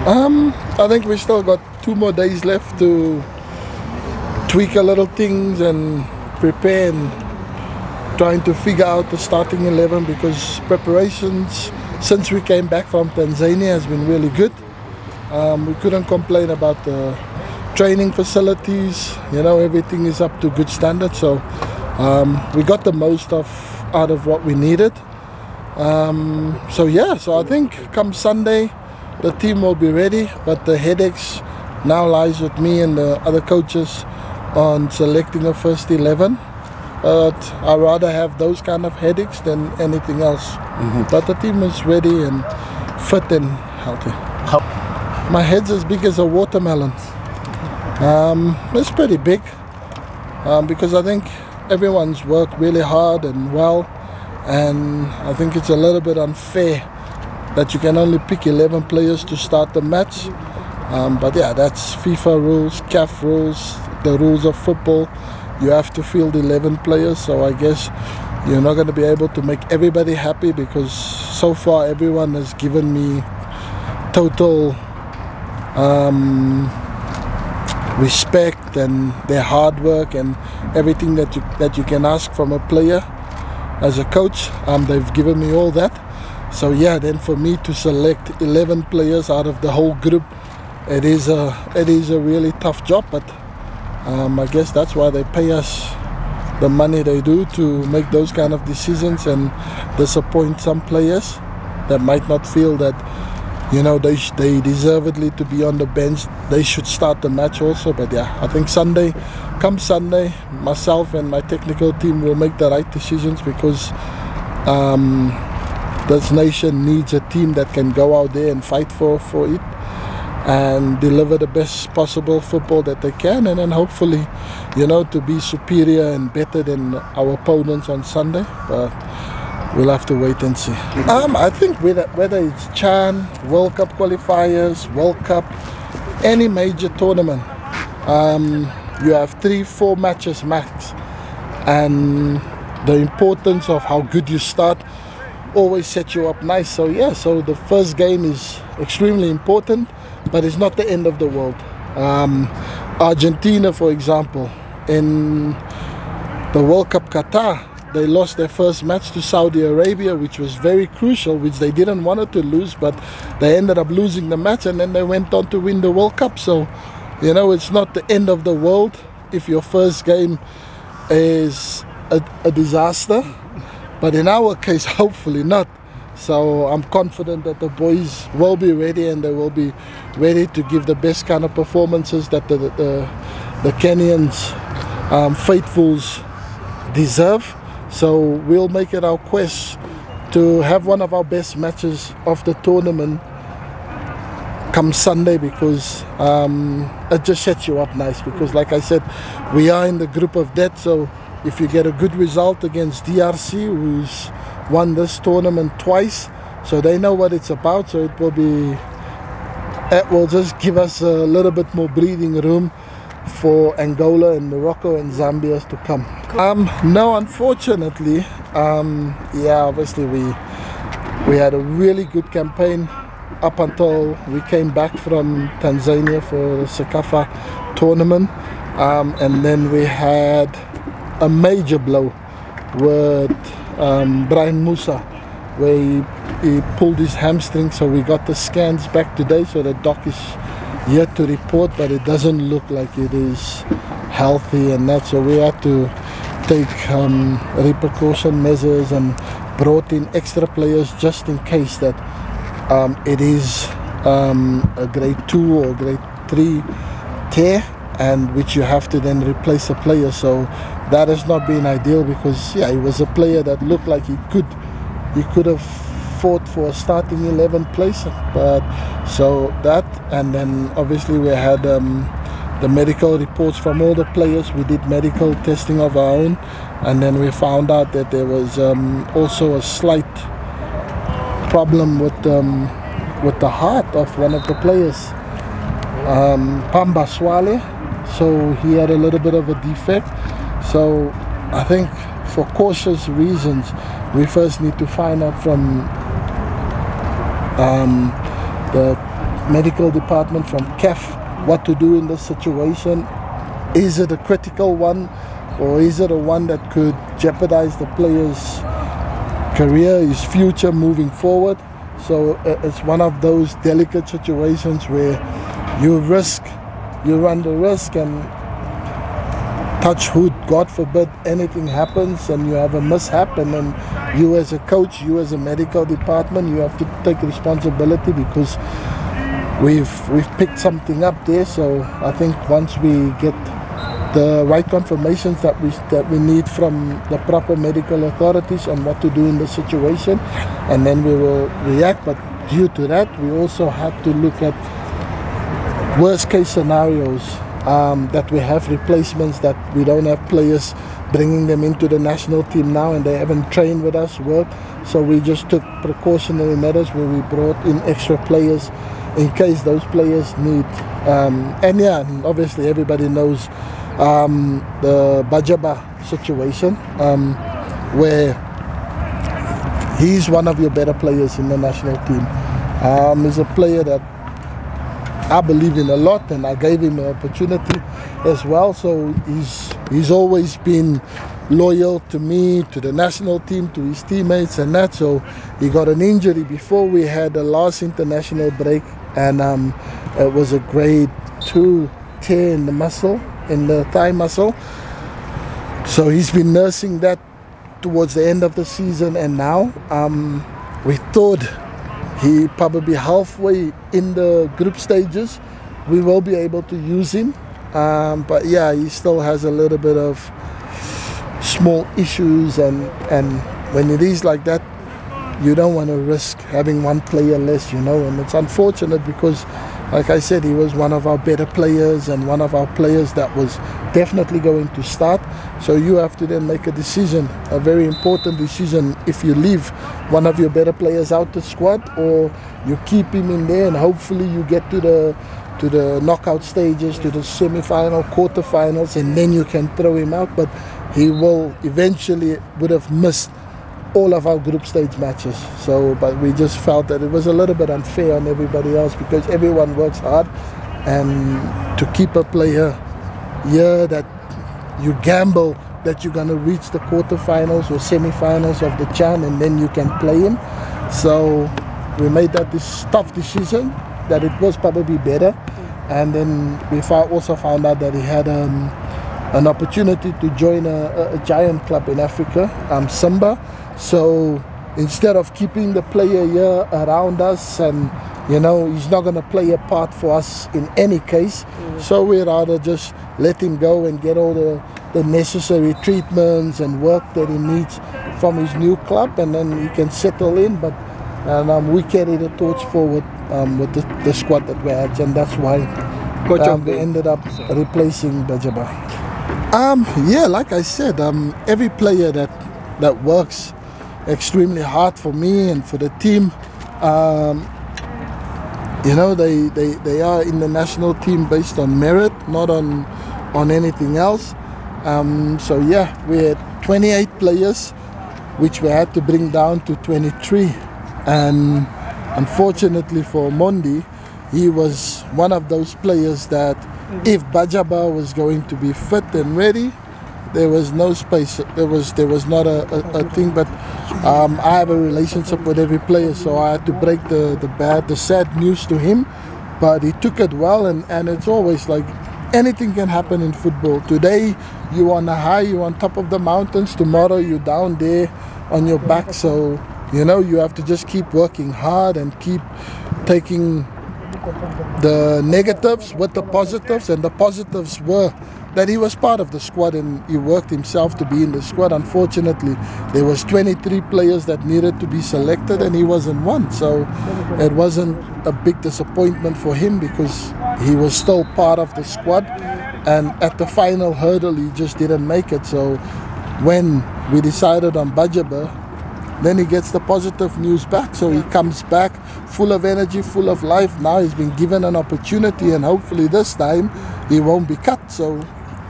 I think we still got 2 more days left to tweak a little things and prepare and trying to figure out the starting 11, because preparations since we came back from Tanzania has been really good. We couldn't complain about the training facilities, you know, everything is up to good standards, so we got the most out of what we needed. So yeah, so I think come Sunday the team will be ready, but the headaches now lies with me and the other coaches on selecting a first 11. But I'd rather have those kind of headaches than anything else. But the team is ready and fit and healthy. My head's as big as a watermelon. It's pretty big because I think everyone's worked really hard and well, and I think it's a little bit unfair that you can only pick 11 players to start the match. But yeah, that's FIFA rules, CAF rules, the rules of football. You have to field 11 players, so I guess you're not going to be able to make everybody happy, because so far everyone has given me total respect and their hard work and everything that you can ask from a player as a coach. They've given me all that. So yeah, then for me to select 11 players out of the whole group, it is a really tough job, but I guess that's why they pay us the money they do, to make those kind of decisions and disappoint some players that might not feel that, you know, they deservedly to be on the bench. They should start the match also. But yeah, I think come Sunday, myself and my technical team will make the right decisions, because this nation needs a team that can go out there and fight for it and deliver the best possible football that they can, and then hopefully, you know, to be superior and better than our opponents on Sunday. But we'll have to wait and see. I think whether it's CHAN, World Cup qualifiers, World Cup, any major tournament, you have 3-4 matches max, and the importance of how good you start always sets you up nice. So yeah, so the first game is extremely important, but it's not the end of the world. Argentina, for example, in the World Cup Qatar, they lost their first match to Saudi Arabia, which was very crucial, which they didn't want it to lose, but they ended up losing the match, and then they went on to win the World Cup. So, you know, it's not the end of the world if your first game is a disaster, but in our case, hopefully not. So I'm confident that the boys will be ready, and they will be ready to give the best kind of performances that the Kenyans faithfuls deserve. So we'll make it our quest to have one of our best matches of the tournament come Sunday, because it just sets you up nice, because like I said, we are in the group of death. So if you get a good result against DRC, who's won this tournament twice, so they know what it's about, so it will just give us a little bit more breathing room for Angola and Morocco and Zambia to come. No, unfortunately, yeah, obviously we had a really good campaign up until we came back from Tanzania for the SASA tournament, and then we had a major blow with Brian Musa, where he pulled his hamstring. So we got the scans back today, so the doc is yet to report, but it doesn't look like it is healthy and that, so we had to take repercussion measures and brought in extra players just in case that it is a grade 2 or grade 3 tear, and which you have to then replace a player. So that has not been ideal, because yeah, he was a player that looked like he could have fought for a starting 11 place. But so that, and then obviously we had the medical reports from all the players. We did medical testing of our own, and then we found out that there was also a slight problem with the heart of one of the players, Pamba Swale. So he had a little bit of a defect. So I think for cautious reasons, we first need to find out from the medical department from CAF what to do in this situation. Is it a critical one, or is it a one that could jeopardize the player's career, his future moving forward? So it's one of those delicate situations where you run the risk, and touch wood, God forbid anything happens and you have a mishap, and then you as a coach, you as a medical department, you have to take responsibility because we've picked something up there. So I think once we get the right confirmations that we need from the proper medical authorities on what to do in the situation, and then we will react. But due to that, we also had to look at worst case scenarios, that we have replacements, that we don't have players, bringing them into the national team now and they haven't trained with us, so we just took precautionary measures where we brought in extra players in case those players need, and yeah, and obviously everybody knows the Bajaba situation, where he's one of your better players in the national team. He's a player that I believe in a lot, and I gave him an opportunity as well. So he's always been loyal to me, to the national team, to his teammates and that. So he got an injury before we had the last international break, and it was a grade 2 tear in the muscle, in the thigh muscle. So he's been nursing that towards the end of the season, and now we thought he probably halfway in the group stages we will be able to use him, but yeah, he still has a little bit of small issues, and when it is like that, you don't want to risk having one player less, you know. And it's unfortunate because, like I said, he was one of our better players and one of our players that was definitely going to start. So you have to then make a decision, a very important decision, if you leave one of your better players out the squad, or you keep him in there and hopefully you get to the knockout stages, to the semi-final, quarter-finals, and then you can throw him out. But he will eventually would have missed all of our group stage matches. So, but we just felt that it was a little bit unfair on everybody else, because everyone works hard, and to keep a player here that you gamble that you're going to reach the quarterfinals or semi-finals of the CHAN, and then you can play him. So we made that this tough decision, that it was probably better. And then we also found out that he had an opportunity to join a giant club in Africa, Simba. So instead of keeping the player here around us, and you know, he's not going to play a part for us in any case, so we'd rather just let him go and get all the necessary treatments and work that he needs from his new club, and then he can settle in. But we carry the torch forward with the squad that we had, and that's why we ended up replacing Bajaba. Yeah, like I said, every player that works extremely hard for me and for the team, you know, they are in the national team based on merit, not on anything else. So yeah, we had 28 players, which we had to bring down to 23. And unfortunately for Mondi, he was one of those players that if Bajaba was going to be fit and ready, there was no space. There was not a thing. But I have a relationship with every player, so I had to break the sad news to him. But he took it well, and it's always like anything can happen in football. Today you're on a high, you're on top of the mountains. Tomorrow you're down there on your back. So you know, you have to just keep working hard and keep taking the negatives with the positives. And the positives were that he was part of the squad and he worked himself to be in the squad. Unfortunately, there was 23 players that needed to be selected and he wasn't one. So it wasn't a big disappointment for him because he was still part of the squad. And at the final hurdle, he just didn't make it. So when we decided on Bajaba, then he gets the positive news back. So he comes back full of energy, full of life. Now he's been given an opportunity, and hopefully this time he won't be cut. So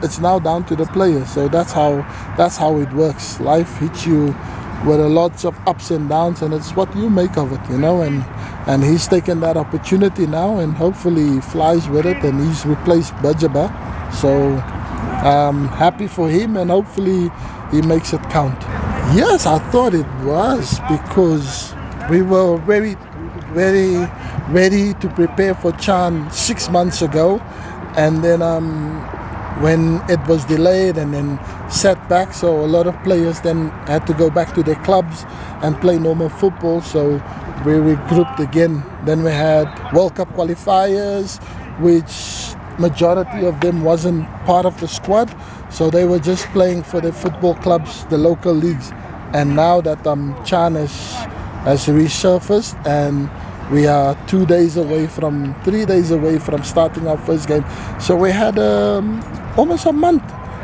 it's now down to the player. So that's how it works. Life hits you with a lots of ups and downs, and it's what you make of it, you know. And he's taken that opportunity now, and hopefully he flies with it, and he's replaced Bajaba. So happy for him, and hopefully he makes it count. Yes, I thought it was, because we were very ready to prepare for Chan 6 months ago, and then when it was delayed and then set back, so a lot of players then had to go back to their clubs and play normal football. So we regrouped again. Then we had World Cup qualifiers, which majority of them wasn't part of the squad, so they were just playing for their football clubs, the local leagues. And now that Chan has resurfaced, and we are 3 days away from starting our first game, so we had almost a month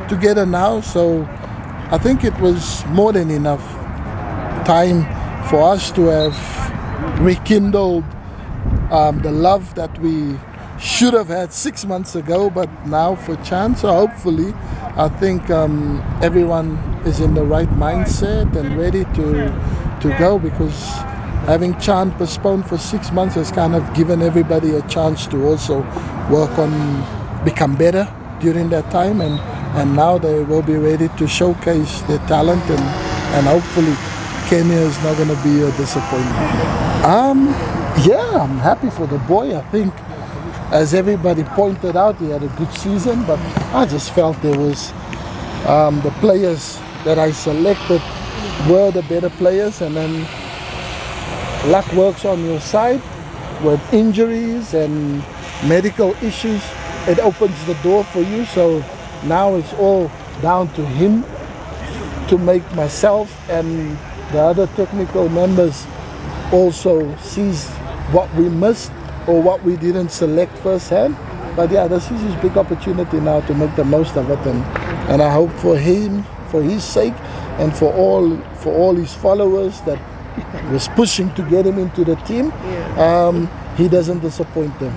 together now. So I think it was more than enough time for us to have rekindled the love that we should have had 6 months ago, but now for Chan. So hopefully, I think everyone is in the right mindset and ready to go, because having Chan postponed for 6 months has kind of given everybody a chance to also work on become better during that time, and now they will be ready to showcase their talent, and hopefully Kenya is not going to be a disappointment. Yeah, I'm happy for the boy. I think, as everybody pointed out, he had a good season, but I just felt there was the players that I selected were the better players, and then luck works on your side with injuries and medical issues. It opens the door for you. So now it's all down to him to make myself and the other technical members also sees what we missed or what we didn't select firsthand. But yeah, this is his big opportunity now to make the most of it, and I hope for him, for his sake, and for all his followers that was pushing to get him into the team, he doesn't disappoint them.